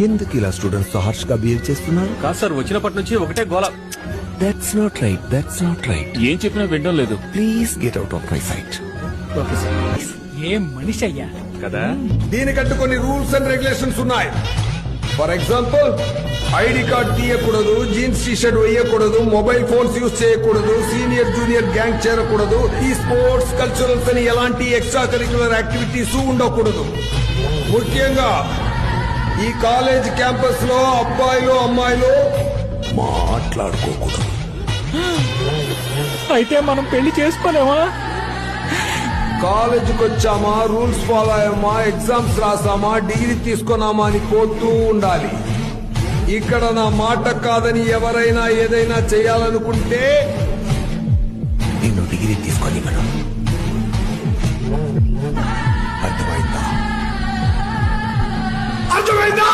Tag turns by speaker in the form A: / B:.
A: ఎందుకు ఇలా స్టూడెంట్స్ తో హార్ష్ గా బిహేవ్ చేస్తున్నారు?
B: కాదు సార్, వచ్చినప్పటి నుంచి ఒకటే గోల.
A: That's not right, that's not right.
B: ఏం చెప్పినా వినడం లేదు.
A: Please get out of my sight.
B: Okay sir.
C: ఏం మనిషి అయ్యా.
B: కదా
D: దీనికంటూ కొన్ని రూల్స్ అండ్ రెగ్యులేషన్స్ ఉన్నాయి. ఫర్ ఎగ్జాంపుల్, ఐడి కార్డ్ తీయకూడదు, జీన్స్ టీ షర్ట్ వేయకూడదు, మొబైల్ ఫోన్స్ యూజ్ చేయకూడదు, సీనియర్ జూనియర్ గ్యాంగ్ చేరకూడదు, ఈ స్పోర్ట్స్ కల్చరల్స్ అని ఎలాంటి ఎక్స్ట్రా కరిక్యులర్ యాక్టివిటీస్ ఉండకూడదు. ముఖ్యంగా ఈ కాలేజ్ క్యాంపస్ లో అబ్బాయిలు అమ్మాయిలు మాట్లాడుకోకూడదు.
C: అయితే మనం పెళ్లి చేసుకోలేమా?
D: కాలేజీకి వచ్చామా, రూల్స్ ఫాలో అయ్యామా, ఎగ్జామ్స్ రాసామా, డిగ్రీ తీసుకున్నామా అని పోతూ ఉండాలి. ఇక్కడ నా మాట కాదని ఎవరైనా ఏదైనా చేయాలనుకుంటే
A: నిన్ను డిగ్రీ తీసుకొని మనం అర్థమైందా?
D: అర్థమైందా?